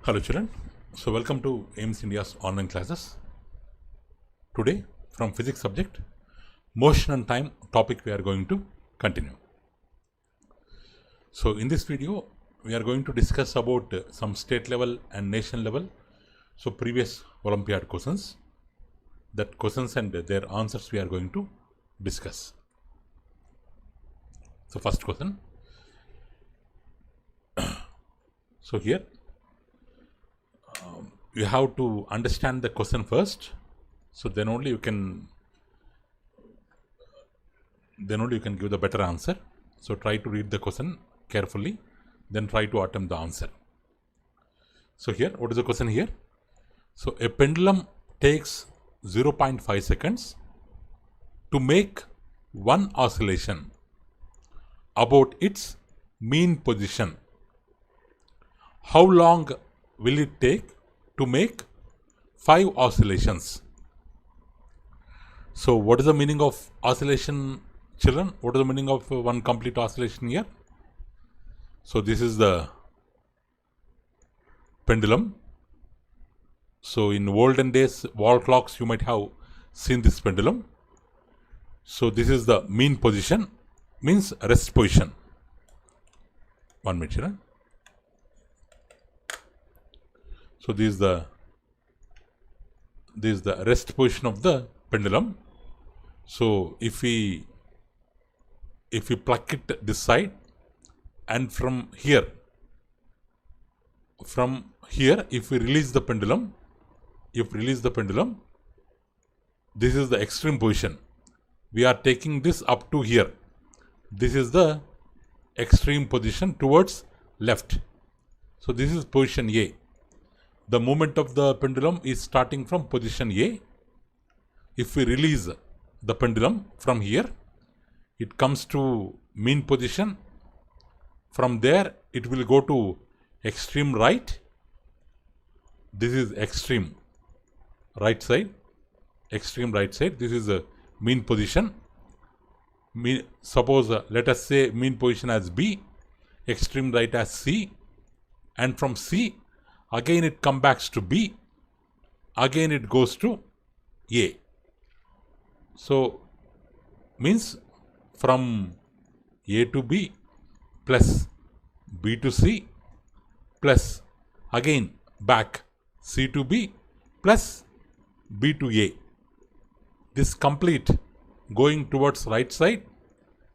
Hello children, so welcome to AIMS India's online classes. Today from physics subject, motion and time topic we are going to continue. So in this video we are going to discuss about some state level and nation level, so previous Olympiad questions, that questions and their answers we are going to discuss. So first question, so here you have to understand the question first, so then only you can give the better answer. So try to read the question carefully, then try to attempt the answer. So here, what is the question here? So a pendulum takes 0.5 seconds to make one oscillation about its mean position. How long will it take to make 5 oscillations? So what is the meaning of oscillation, children? What is the meaning of one complete oscillation here? So this is the pendulum. So in olden days wall clocks you might have seen this pendulum. So this is the mean position, means rest position. 1 minute, children. So this is the rest position of the pendulum. So if we pluck it this side, and from here if we release the pendulum, this is the extreme position. We are taking this up to here. This is the extreme position towards left. So this is position A. The movement of the pendulum is starting from position A. If we release the pendulum from here, it comes to mean position. From there, it will go to extreme right. This is extreme right side. This is a mean position. Suppose let us say mean position as B, extreme right as C, and from C, again it comes back to B, again it goes to A. So means from A to B plus B to C plus again back C to B plus B to A. This complete going towards right side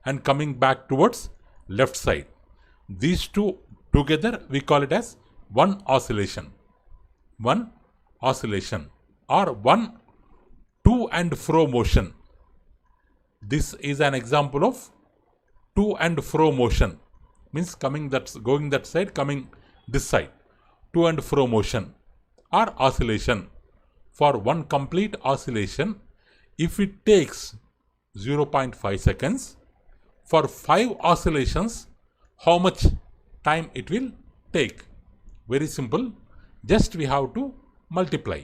and coming back towards left side. These two together we call it as one oscillation or one to and fro motion. This is an example of to and fro motion, means going that side, coming this side, to and fro motion or oscillation. For one complete oscillation, if it takes 0.5 seconds, for 5 oscillations, how much time it will take? Very simple, just we have to multiply,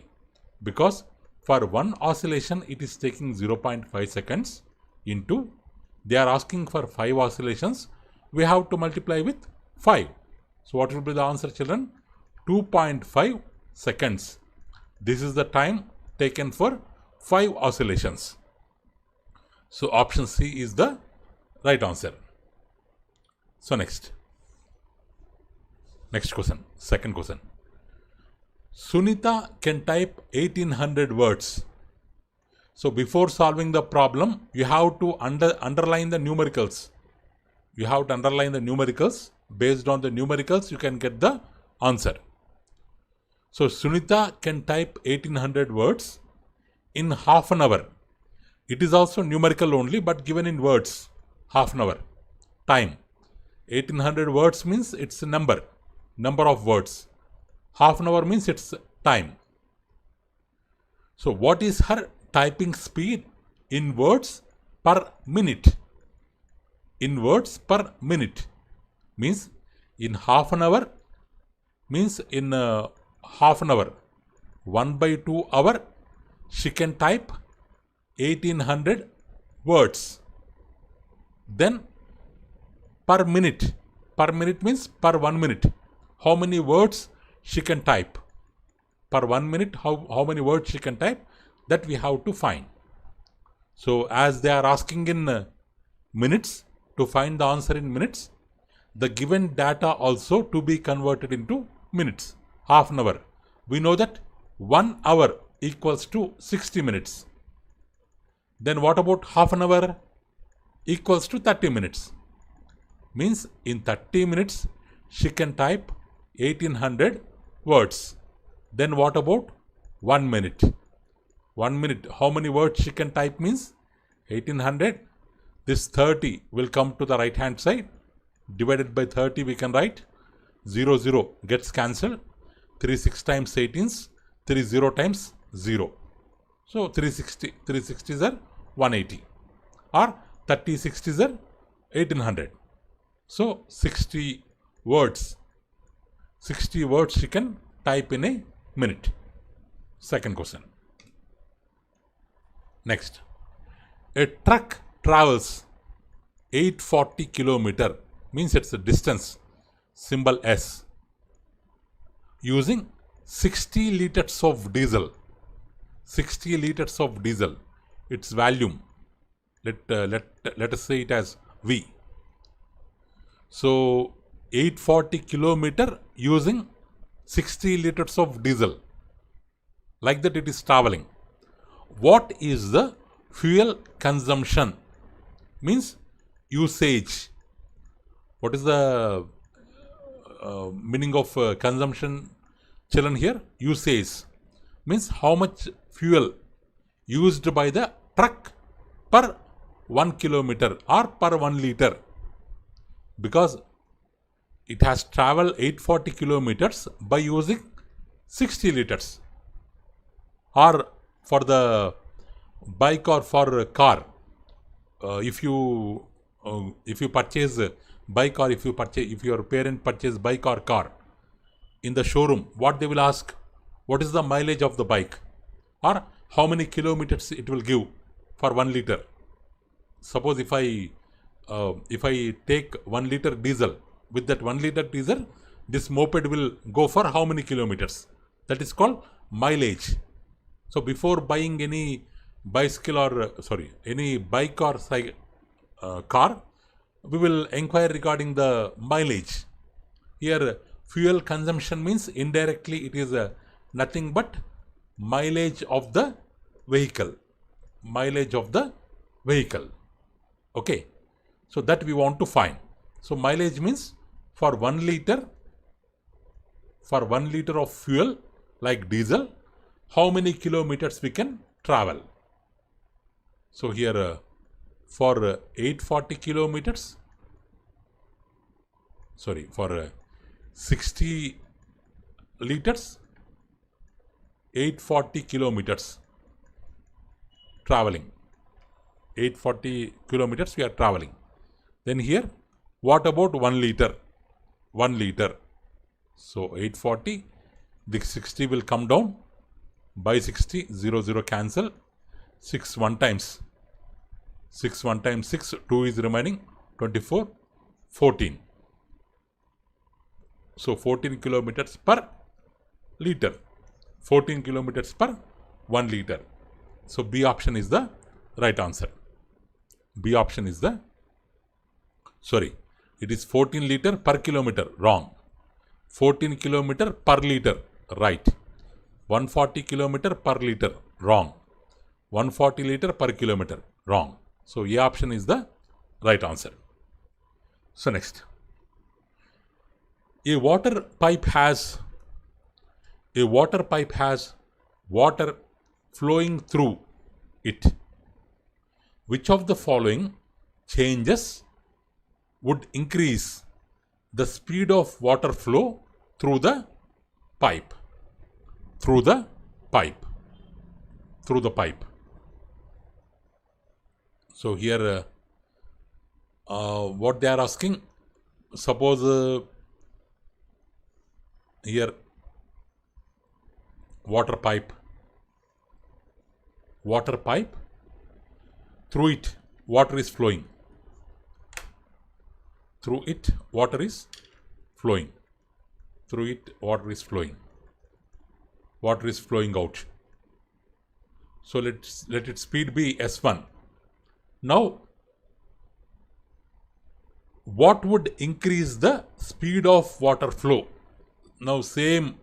because for one oscillation it is taking 0.5 seconds into, they are asking for 5 oscillations, we have to multiply with 5. So what will be the answer, children? 2.5 seconds. This is the time taken for 5 oscillations. So option C is the right answer. So next question, second question. Sunita can type 1800 words. So before solving the problem, you have to underline the numericals. Based on the numericals, you can get the answer. So Sunita can type 1800 words in half an hour. It is also numerical only, but given in words. Half an hour. Time. 1800 words means it's a number of words. Half an hour means it's time. So what is her typing speed in words per minute? In words per minute means in half an hour, means in half an hour, 1/2 hour, she can type 1800 words. Then per minute means per 1 minute, how many words she can type. Per 1 minute, how many words she can type, that we have to find. So as they are asking in minutes, to find the answer in minutes, the given data also to be converted into minutes. Half an hour. We know that 1 hour equals to 60 minutes. Then what about half an hour? Equals to 30 minutes. Means in 30 minutes, she can type 1800 words. Then what about 1 minute? 1 minute, how many words she can type means 1800. This 30 will come to the right hand side. Divided by 30 we can write 0, 0 gets cancelled. 3 6 times 18s, 3 0 times 0. So 360 is 180 or 30 60s are 1800. So 60 words she can type in a minute. Second question. Next. A truck travels 840 kilometer, means it's a distance, symbol S, using 60 liters of diesel. 60 liters of diesel, its volume, let us say it as V. So 840 kilometer using 60 liters of diesel, like that it is traveling. What is the fuel consumption? Means usage. What is the meaning of consumption, children, here? Usage means how much fuel used by the truck per 1 kilometer or per 1 liter, because it has traveled 840 kilometers by using 60 liters. Or for the bike or for car, if you purchase bike, or if your parent purchase bike or car in the showroom, what they will ask, what is the mileage of the bike, or how many kilometers it will give for 1 liter. Suppose if I take 1 liter diesel, with that 1 liter diesel, this moped will go for how many kilometers? That is called mileage. So before buying any bicycle or any bike or car, we will inquire regarding the mileage. Here fuel consumption means indirectly it is nothing but mileage of the vehicle. Mileage of the vehicle. Okay. So that we want to find. So mileage means for 1 liter of fuel like diesel, how many kilometers we can travel. So here for 840 kilometers, for 60 liters, 840 kilometers traveling. 840 kilometers we are traveling. Then here, what about 1 liter? 1 liter. So 840, the 60 will come down. By 60, 0, 0 cancel. 6 1 times. 6 1 times 6, 2 is remaining. 24, 14. So 14 kilometers per liter. 14 kilometers per 1 liter. So B option is the right answer. B option is the, it is 14 liter per kilometer, wrong. 14 kilometer per liter, right. 140 kilometer per liter, wrong. 140 liter per kilometer, wrong. So A option is the right answer. So next, a water pipe has water flowing through it. Which of the following changes would increase the speed of water flow through the pipe? Through the pipe. So here what they are asking, suppose here water pipe, through it water is flowing. Through it water is flowing. water is flowing out. So let its speed be S1. Now, what would increase the speed of water flow? Now, same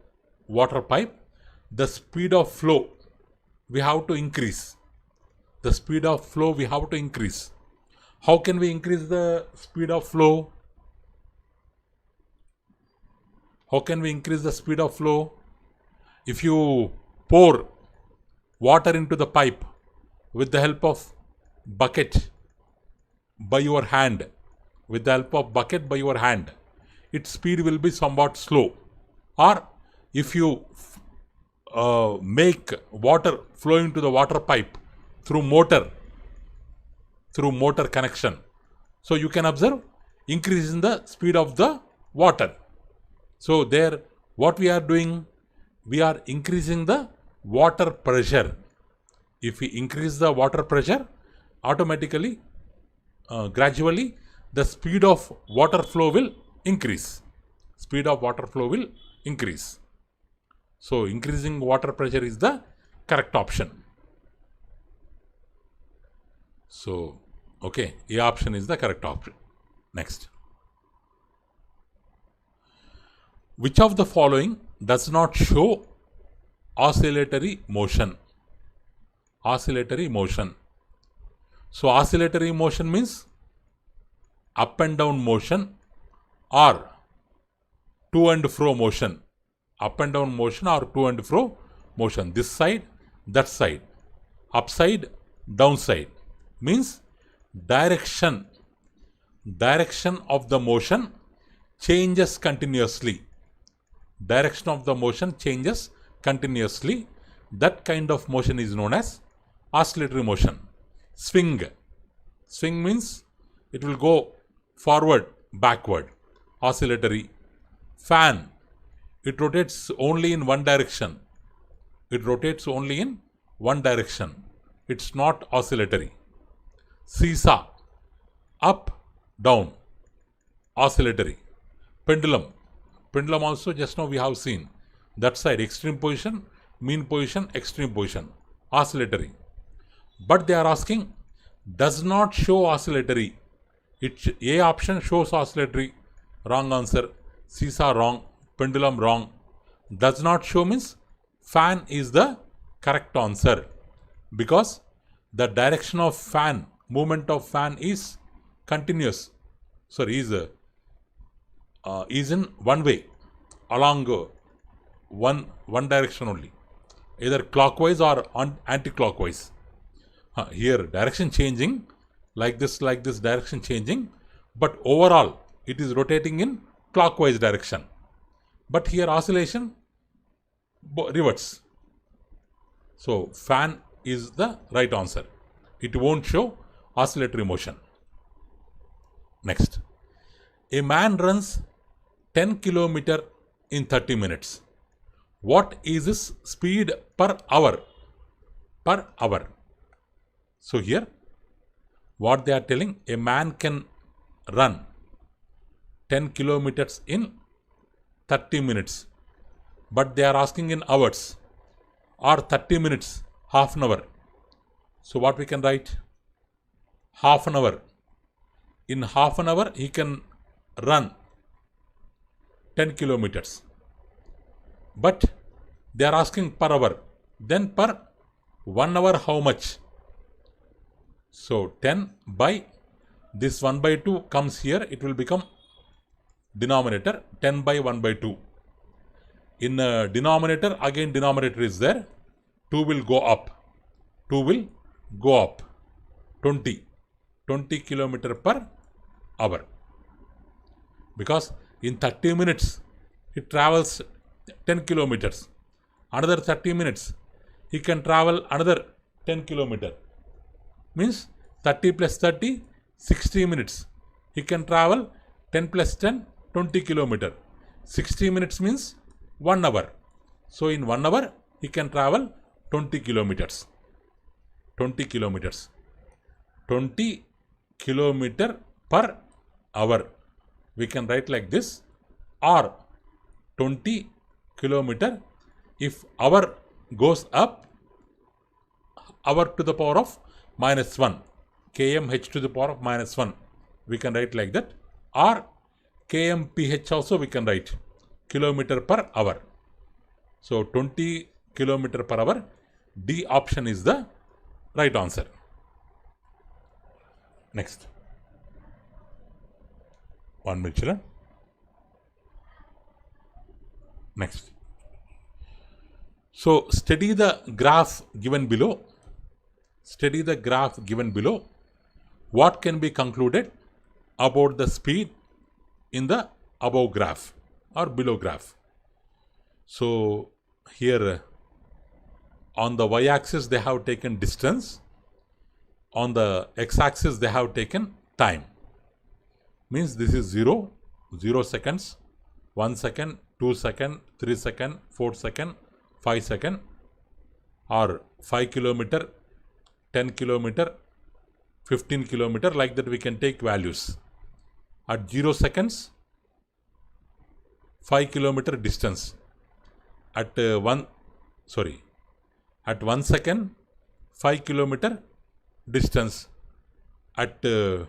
water pipe, the speed of flow we have to increase. The speed of flow we have to increase. How can we increase the speed of flow? How can we increase the speed of flow? If you pour water into the pipe with the help of bucket by your hand, its speed will be somewhat slow. Or if you make water flowing to the water pipe through motor connection, so you can observe increase in the speed of the water. So there, what we are doing, we are increasing the water pressure. If we increase the water pressure, automatically, gradually, the speed of water flow will increase. Speed of water flow will increase. So increasing water pressure is the correct option. So, okay, A option is the correct option. Next. Which of the following does not show oscillatory motion? Oscillatory motion. So oscillatory motion means up and down motion or to and fro motion. Up and down motion or to and fro motion. This side, that side. Upside, downside. Means direction of the motion changes continuously. Direction of the motion changes continuously. That kind of motion is known as oscillatory motion. Swing means it will go forward, backward. Oscillatory. Fan, it rotates only in one direction. It's not oscillatory. Seesaw, up, down, oscillatory. Pendulum also just now we have seen. That side, extreme position, mean position, extreme position, oscillatory. But they are asking, does not show oscillatory. A option shows oscillatory. Wrong answer. Seesaw wrong. Pendulum wrong. Does not show means fan is the correct answer, because the direction of fan, movement of fan is continuous. Sorry, is in one way, along one direction only, either clockwise or anti-clockwise. Here direction changing, like this direction changing, but overall it is rotating in clockwise direction. But here oscillation reverts. So fan is the right answer. It won't show oscillatory motion. Next. A man runs 10 km in 30 minutes. What is his speed per hour? Per hour. So here, what they are telling, a man can run 10 kilometers in 30 minutes. But they are asking in hours, or 30 minutes, half an hour. So what we can write? Half an hour. In half an hour, he can run 10 kilometers. But they are asking per hour. Then per 1 hour, how much? So 10 by this 1 by 2 comes here. It will become denominator, 10 by 1 by 2. In denominator, again denominator is there. 2 will go up. 20 kilometer per hour. Because in 30 minutes, he travels 10 kilometers. Another 30 minutes, he can travel another 10 kilometer. Means 30 plus 30, 60 minutes. He can travel 10 plus 10, 20 kilometer. 60 minutes means 1 hour. So in 1 hour, he can travel 20 kilometers. 20 kilometers. 20 kilometer per hour. We can write like this, or 20 kilometer If hour goes up, hour to the power of minus 1, kmh to the power of minus 1, we can write like that, or kmph also we can write, kilometer per hour. So 20 kilometer per hour, D option is the right answer. Next. 1 minute, children. Next. So study the graph given below. Study the graph given below. What can be concluded about the speed in the above graph or below graph? So here on the y-axis they have taken distance. On the x-axis they have taken time. Means this is 0, 0 seconds, 1 second, 2 second, 3 second, 4 second, 5 second, or 5 kilometer, 10 kilometer, 15 kilometer, like that we can take values. At 0 seconds, 5 kilometer distance. At 1 second, 5 kilometer distance. At 2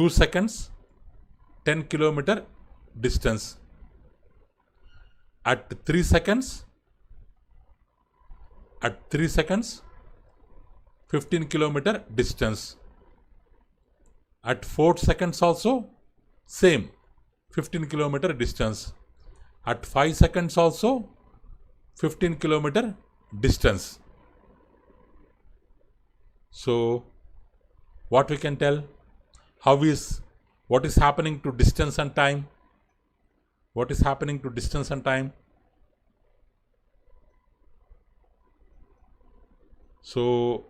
seconds, 10 kilometer distance. At 3 seconds, 15 kilometer distance. At 4 seconds also same 15 kilometer distance. At 5 seconds also 15 kilometer distance. So what we can tell? What is happening to distance and time? What is happening to distance and time? So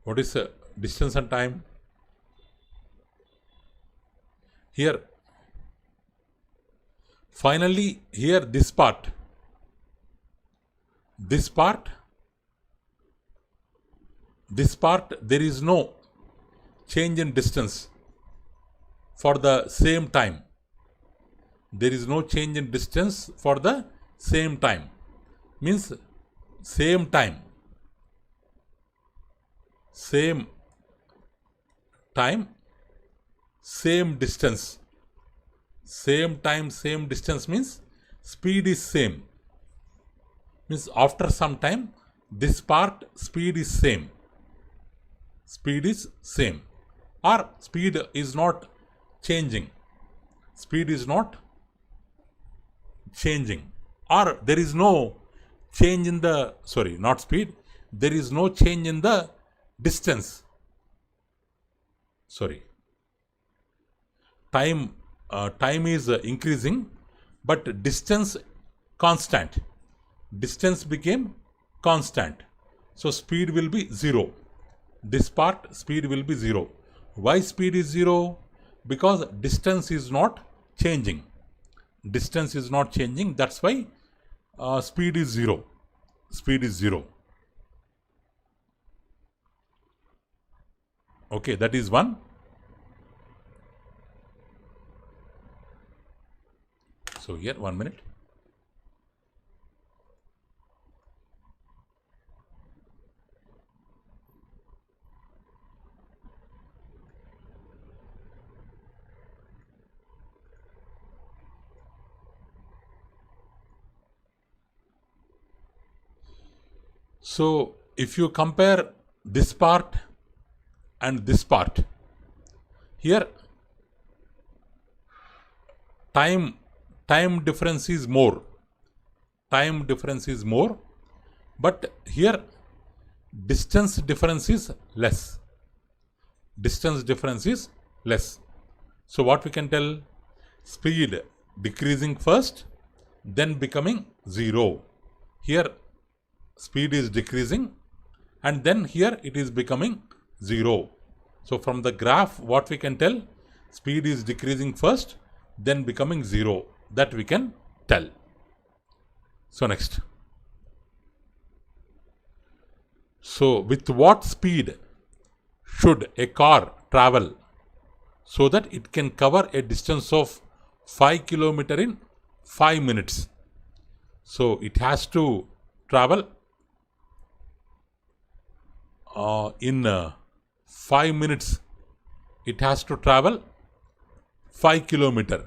what is distance and time? Here, finally, here this part, there is no change in distance for the same time. There is no change in distance for the same time. Means same time, same distance. Same time, same distance means speed is same. Means after some time, this part speed is same. Speed is same. Or speed is not changing. Speed is not changing. Or there is no change in the, not speed. There is no change in the distance. Time is increasing, but distance constant. Distance became constant. So speed will be 0. This part speed will be 0. Why speed is 0? Because distance is not changing. Distance is not changing. That's why speed is 0. Speed is 0. Okay, that is one. So here, 1 minute. So if you compare this part and this part, here time difference is more. Time difference is more, but here distance difference is less. Distance difference is less. So what we can tell? Speed decreasing first, then becoming 0. Here speed is decreasing, and then here it is becoming 0. So from the graph, what we can tell? Speed is decreasing first, then becoming 0. That we can tell. So next. So with what speed should a car travel so that it can cover a distance of 5 kilometers in 5 minutes. So it has to travel in 5 minutes. It has to travel 5 kilometers.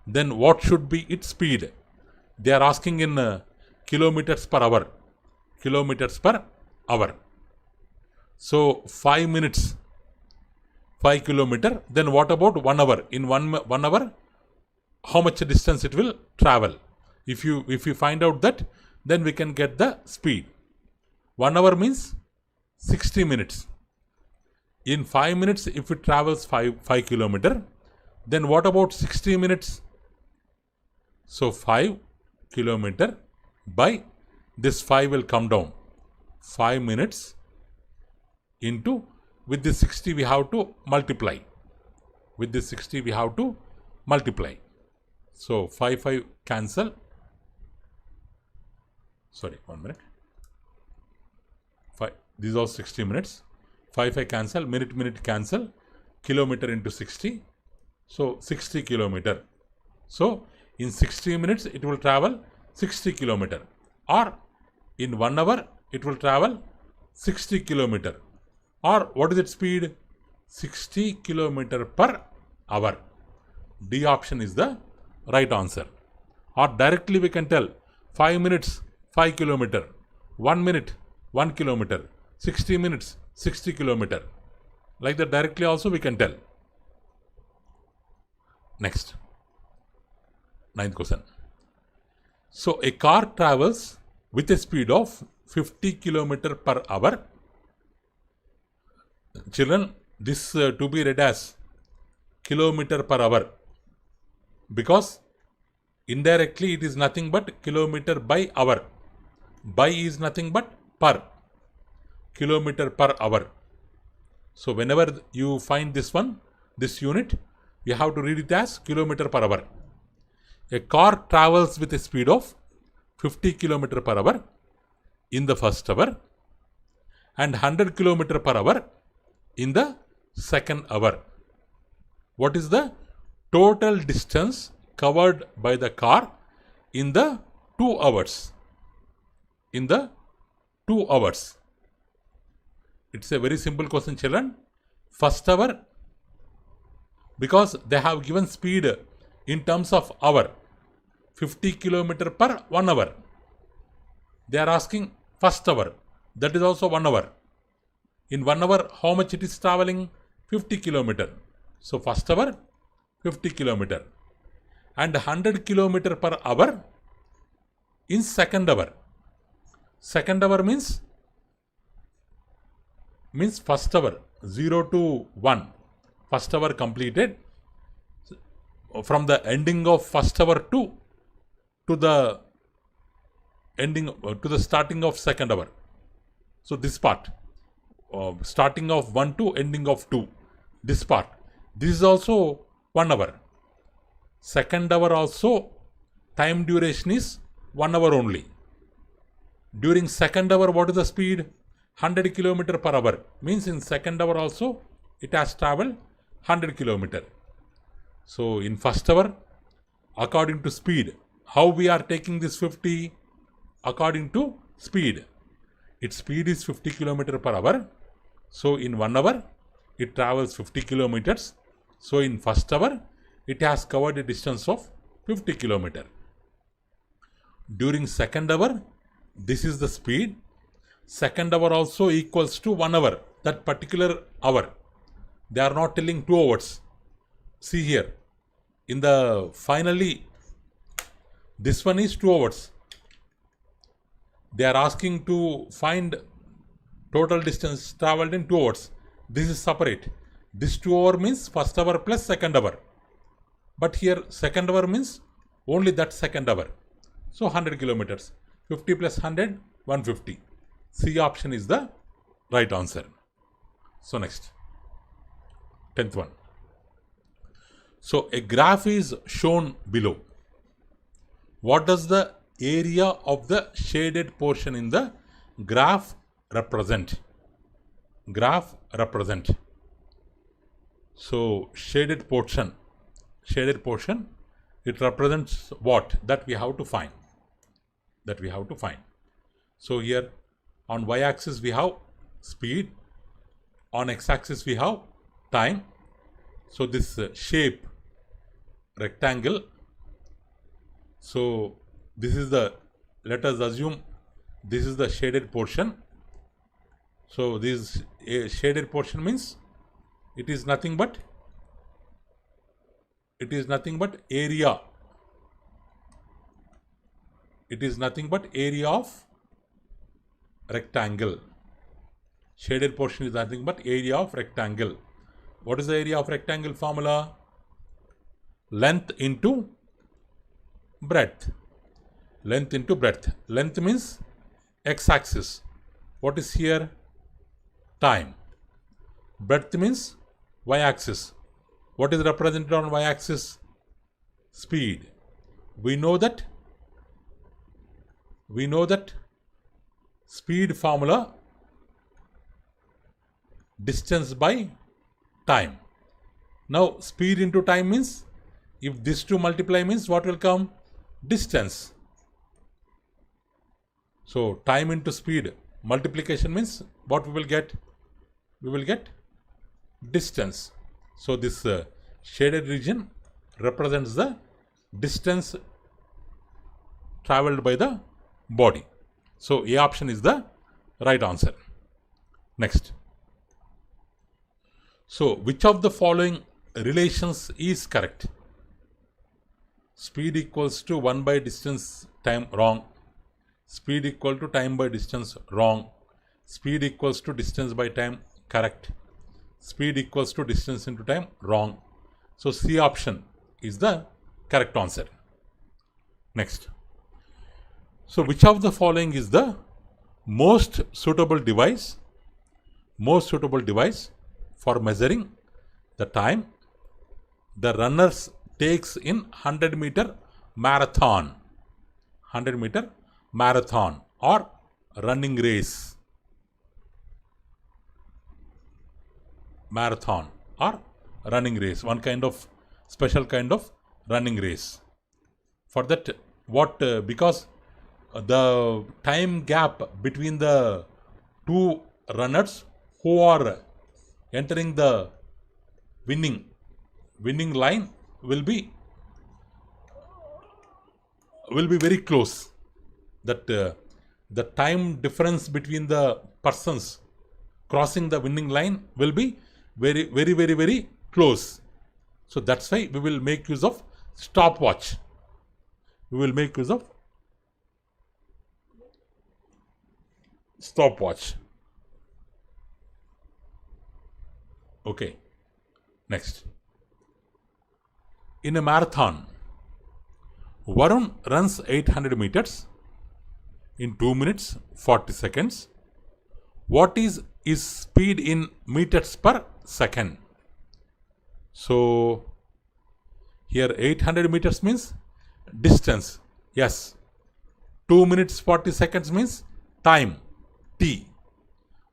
Then what should be its speed? They are asking in kilometers per hour. Kilometers per hour. So 5 minutes, 5 kilometers. Then what about 1 hour? In one hour, how much distance it will travel? If you find out that, then we can get the speed. 1 hour means 60 minutes. In 5 minutes, if it travels 5 kilometers, then what about 60 minutes? So 5 kilometers by this 5 will come down. 5 minutes into, with this 60 we have to multiply. With this 60 we have to multiply. So 5 cancel. Sorry, 1 minute. 5. These are 60 minutes. 5 cancel. Minute cancel. Kilometer into 60. So 60 kilometer. So in 60 minutes it will travel 60 kilometer. Or in 1 hour it will travel 60 kilometer. Or what is its speed? 60 kilometer per hour. D option is the right answer. Or directly we can tell 5 minutes 5 kilometer, 1 minute 1 kilometer, 60 minutes 60 kilometer. Like that directly also we can tell. Next, 9th question. So a car travels with a speed of 50 kilometer per hour. Children, this to be read as kilometer per hour, because indirectly it is nothing but kilometer by hour. By is nothing but per. Kilometer per hour. So whenever you find this one, this unit, you have to read it as kilometer per hour. A car travels with a speed of 50 kilometer per hour in the first hour and 100 kilometer per hour in the second hour. What is the total distance covered by the car in the 2 hours? In the 2 hours. It's a very simple question, children. First hour, because they have given speed in terms of hour, 50 kilometer per 1 hour. They are asking first hour, that is also 1 hour. In 1 hour, how much it is traveling? 50 kilometer. So first hour, 50 kilometer. And 100 kilometer per hour in second hour. Second hour means first hour, 0 to 1. First hour completed. From the ending of first hour to the ending, to the starting of second hour. So this part, starting of 1 to ending of 2. This part. This is also 1 hour. Second hour also, time duration is 1 hour only. During second hour, what is the speed? 100 kilometer per hour. Means in second hour also, it has traveled 100 kilometer. So in first hour, according to speed, how we are taking this 50? According to speed. Its speed is 50 kilometer per hour. So in 1 hour, it travels 50 kilometers. So in first hour, it has covered a distance of 50 kilometer. During second hour, this is the speed. Second hour also equals to 1 hour. That particular hour. They are not telling 2 hours. See here. In the finally, this one is 2 hours. They are asking to find total distance traveled in 2 hours. This is separate. This 2 hour means first hour plus second hour. But here second hour means only that second hour. So 100 kilometers. 50 plus 100, 150. C option is the right answer. So next, 10th one. So a graph is shown below. What does the area of the shaded portion in the graph represent? graph represent? So shaded portion, it represents what? That we have to find. So here on y-axis we have speed, on x-axis we have time. So this shape rectangle, so this is the, let us assume this is the shaded portion. So this shaded portion means it is nothing but area. It is nothing but area of rectangle. Shaded portion is nothing but area of rectangle. What is the area of rectangle formula? Length into breadth. Length into breadth. Length means x-axis. What is here? Time. Breadth means y-axis. What is represented on y-axis? Speed. We know that speed formula, distance by time. Now speed into time means, if these two multiply means what will come? Distance. So time into speed multiplication means what we will get? We will get distance. So this shaded region represents the distance traveled by the body. So A option is the right answer. Next. So which of the following relations is correct? Speed equals to 1 by distance time, wrong. Speed equal to time by distance, wrong. Speed equals to distance by time, correct. Speed equals to distance into time, wrong. So C option is the correct answer. Next. So which of the following is the most suitable device for measuring the time the runners takes in 100-meter marathon? 100-meter marathon or running race. Marathon or running race, one kind of special kind of running race. For that, what because the time gap between the two runners who are entering the winning line will be very close. That the time difference between the persons crossing the winning line will be very close. So that's why we will make use of stopwatch. Okay. Next. In a marathon, Varun runs 800 meters in 2 minutes 40 seconds. What is his speed in meters per second? So here 800 meters means distance. Yes. 2 minutes 40 seconds means time, T.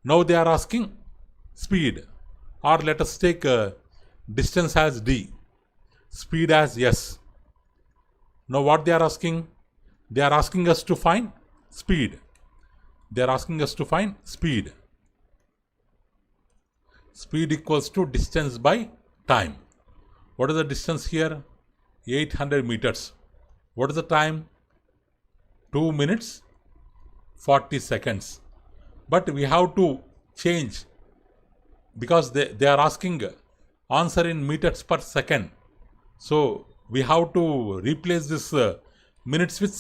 Now they are asking speed, or let us take distance as D, speed as S. Now what they are asking? They are asking us to find speed. Speed equals to distance by time. What is the distance here? 800 meters. What is the time? 2 minutes 40 seconds. But we have to change because they are asking answer in meters per second. So we have to replace this minutes with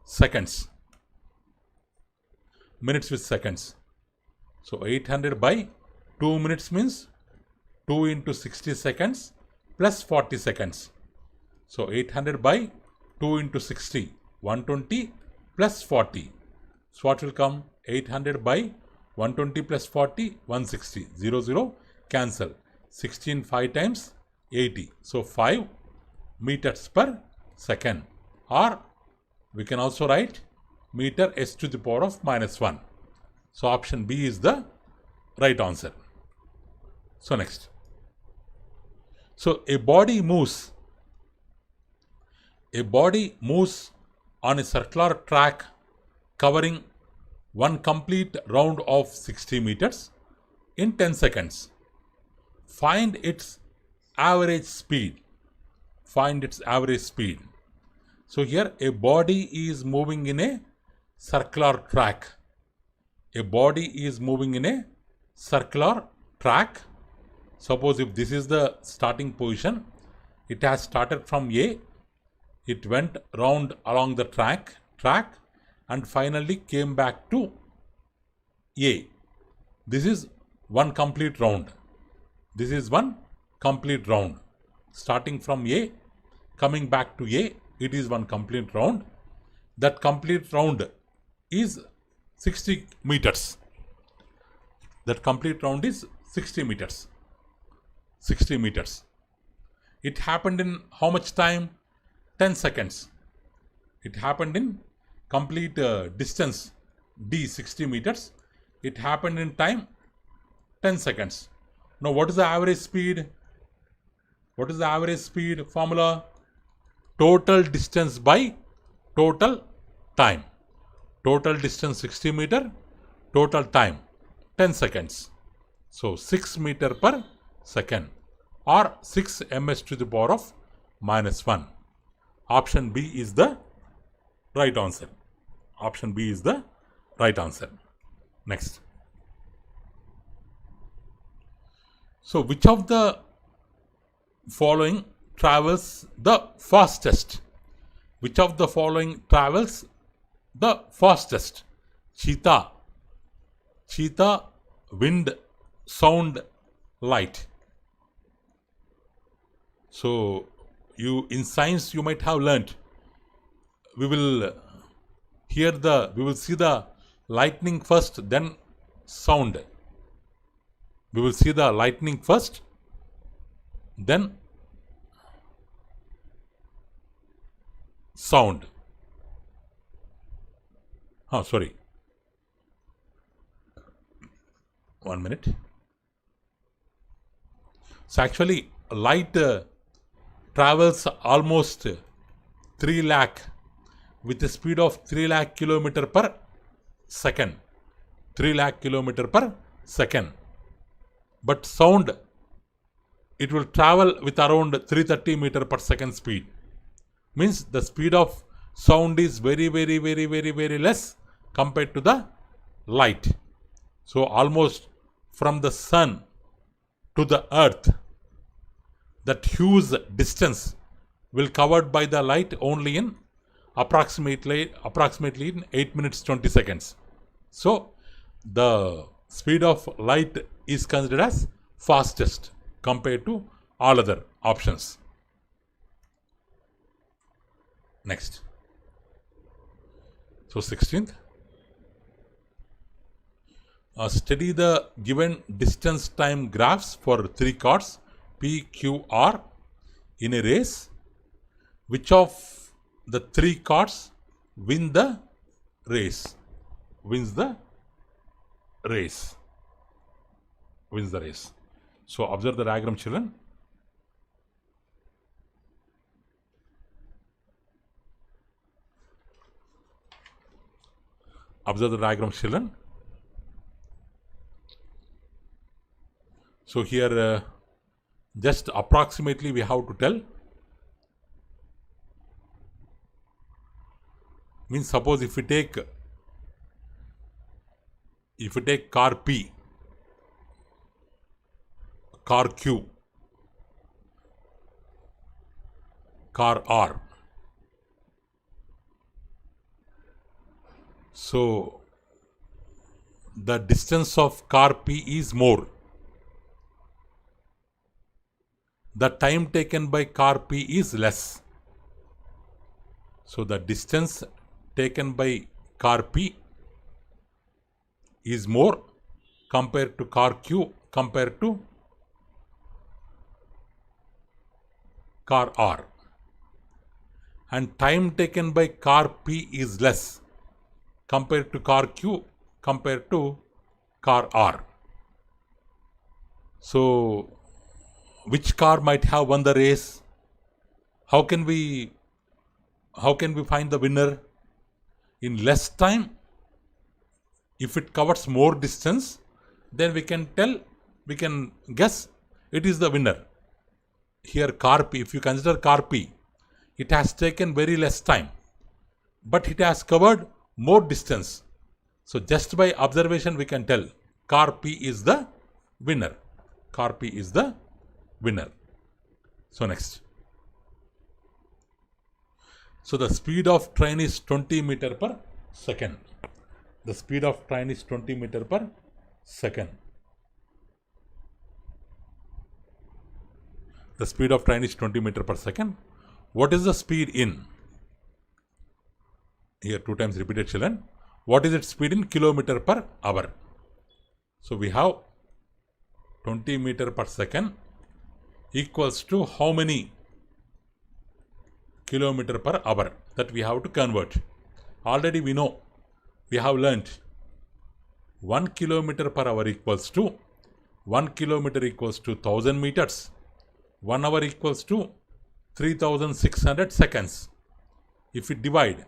seconds. Minutes with seconds. So 800 by 2 minutes means 2 into 60 seconds plus 40 seconds. So 800 by 2 into 60, 120 plus 40. So what will come? 800 by 120 plus 40, 160. 0, 0, cancel. 16 5 times 80. So 5 meters per second. Or we can also write meter s to the power of -1. So option B is the right answer. So next. So a body moves on a circular track covering one complete round of 60 meters in 10 seconds. Find its average speed. So here a body is moving in a circular track. Suppose if this is the starting position, it has started from A, it went round along the track and finally came back to A. This is one complete round. Starting from A, coming back to A, it is one complete round. That complete round is 60 meters. It happened in how much time? 10 seconds. It happened in complete distance D, 60 meters. It happened in time 10 seconds. Now what is the average speed? Formula? Total distance by total time. Total distance 60 meter, total time 10 seconds. So 6 meter per second, or 6 ms to the power of -1. Option B is the right answer. Next. So which of the following travels the fastest? Cheetah, wind, sound, light. So in science you might have learnt, we will see the lightning first, then sound. Sound. Sorry. 1 minute. So actually light travels almost 3 lakh with a speed of 3 lakh kilometer per second. But sound, it will travel with around 330 meter per second speed. Means the speed of sound is very less compared to the light. So almost from the sun to the earth, that huge distance will covered by the light only in approximately in 8 minutes 20 seconds. So the speed of light is considered as fastest compared to all other options. Next. So 16th. Study the given distance time graphs for 3 cars P, Q, R in a race. Which of the 3 cars wins the race? So observe the diagram, children. So here just approximately we have to tell. Means suppose if we take car P, car Q, car R. So the distance of car P is more. The time taken by car P is less. So the distance taken by car P is more compared to car Q compared to car R. And time taken by car P is less compared to car Q compared to car R. So, which car might have won the race? How can we find the winner? In less time, if it covers more distance, then we can guess it is the winner. Here car P, if you consider car P, it has taken very less time, but it has covered more distance. So just by observation we can tell car P is the winner. Car P is the winner. So next. So the speed of train is 20 meter per second. The speed of train is 20 meter per second. The speed of train is 20 meter per second. What is the speed in? Here 2 times repeated, children. What is its speed in kilometer per hour? So we have 20 meter per second equals to how many kilometer per hour? That we have to convert. Already we know, we have learnt 1 kilometer per hour equals to 1 kilometer equals to 1000 meters. 1 hour equals to 3600 seconds. If we divide,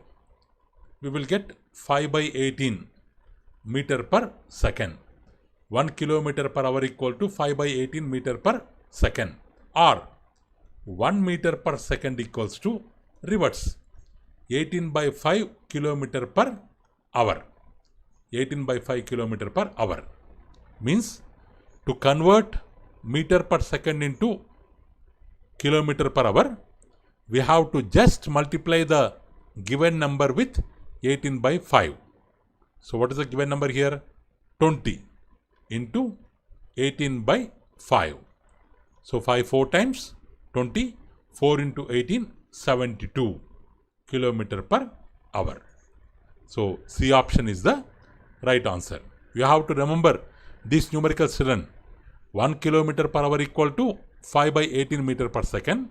we will get 5 by 18 meter per second. 1 kilometer per hour equal to 5 by 18 meter per second, or 1 meter per second equals to reverse 18 by 5 kilometer per hour. 18 by 5 kilometer per hour means to convert meter per second into kilometer per hour, we have to just multiply the given number with 18 by 5. So what is the given number here? 20 into 18 by 5. So 5 4 times 20, 4 into 18, 72 kilometer per hour. So C option is the right answer. You have to remember these numerical children. 1 kilometer per hour equal to 5 by 18 meter per second.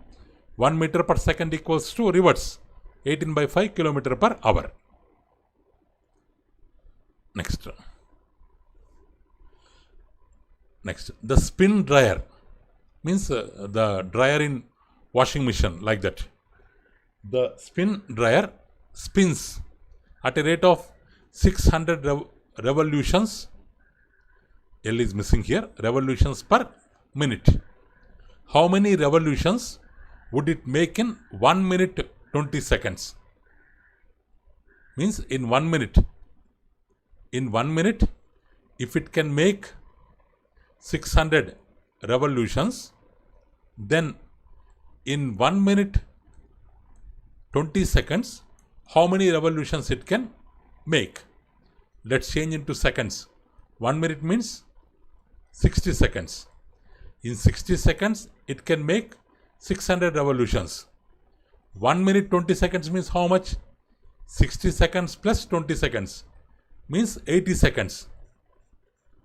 1 meter per second equals to reverse 18 by 5 kilometer per hour. Next. The spin dryer means the dryer in washing machine, like that. The spin dryer spins at a rate of 600 revolutions. L is missing here. Revolutions per minute. How many revolutions would it make in 1 minute 20 seconds? Means in 1 minute. In 1 minute, if it can make 600 revolutions, then in 1 minute 20 seconds, how many revolutions it can make? Let's change into seconds. 1 minute means 60 seconds. In 60 seconds, it can make 600 revolutions. 1 minute 20 seconds means how much? 60 seconds plus 20 seconds means 80 seconds.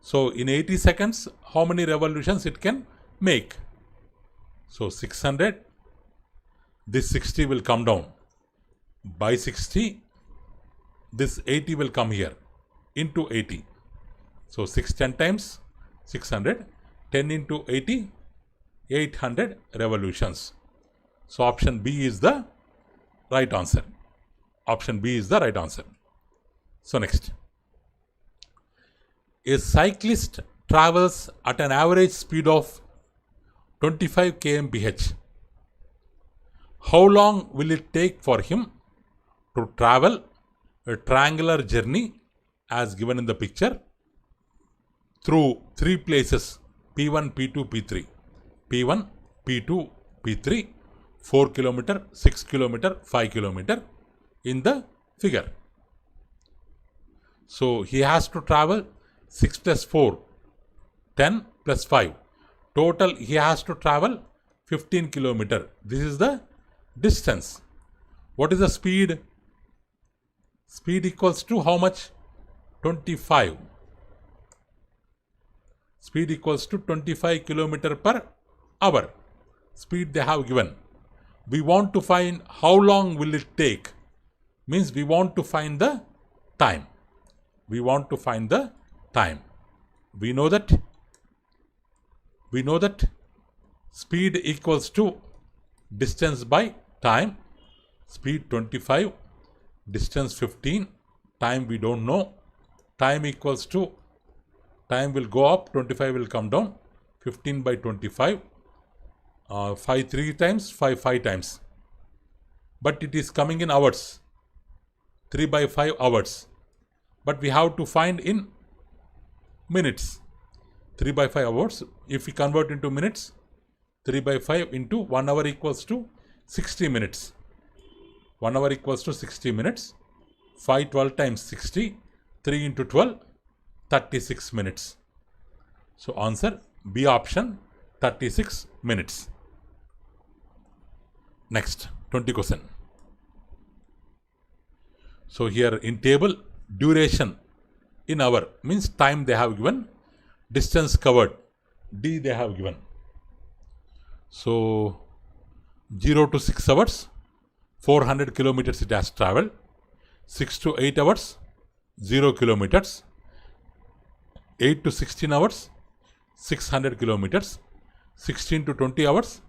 So in 80 seconds, how many revolutions it can make? So 600, this 60 will come down. By 60, this 80 will come here into 80. So 10 times 600, 10 into 80, 800 revolutions. So option B is the right answer. Option B is the right answer. So next. A cyclist travels at an average speed of 25 km/h. How long will it take for him to travel a triangular journey as given in the picture through 3 places P1, P2, P3. P1, P2, P3, 4 km, 6 km, 5 km in the figure. So he has to travel 6 plus 4, 10 plus 5. Total he has to travel 15 km. This is the distance. What is the speed? Speed equals to how much? 25. Speed equals to 25 km per hour. Speed they have given. We want to find how long will it take. Means we want to find the time. We want to find the time. we know that speed equals to distance by time. Speed 25, distance 15, time we don't know. Time equals to, time will go up, 25 will come down, 15 by 25, 5 3 times, 5 times. But it is coming in hours, 3 by 5 hours. But we have to find in minutes. 3 by 5 hours, if we convert into minutes, 3 by 5 into 1 hour equals to 60 minutes. 1 hour equals to 60 minutes. 5 12 times 60, 3 into 12, 36 minutes. So answer B option, 36 minutes. Next, 20 question. So here in table, duration in hour means time they have given, distance covered, D they have given. So 0 to 6 hours, 400 kilometers it has traveled. 6 to 8 hours, 0 kilometers. 8 to 16 hours, 600 kilometers. 16 to 20 hours,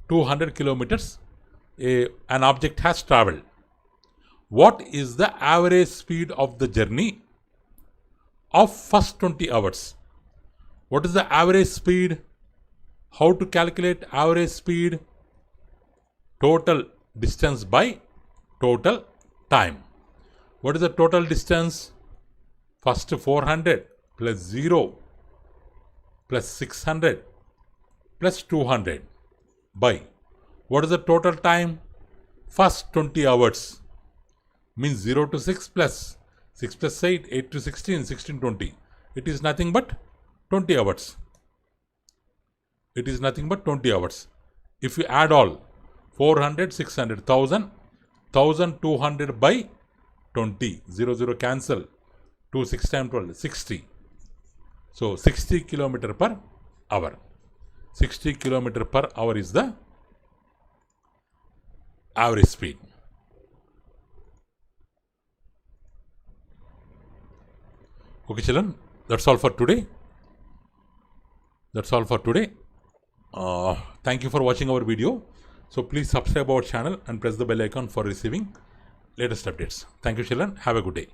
200 kilometers. An object has traveled. What is the average speed of the journey of first 20 hours? What is the average speed? How to calculate average speed? Total distance by total time. What is the total distance? First 400 plus 0 plus 600 plus 200 by, what is the total time? First 20 hours means 0 to 6 plus 6 plus 8, 8 to 16, 16 20. It is nothing but 20 hours. It is nothing but 20 hours. If you add all 400, 600, 1000, 1200 by 20, 0 0 cancel, 2 6 times 12, 60. So 60 kilometer per hour. 60 kilometer per hour is the average speed. Okay children, that's all for today. Thank you for watching our video. So please subscribe our channel and press the bell icon for receiving latest updates. Thank you children. Have a good day.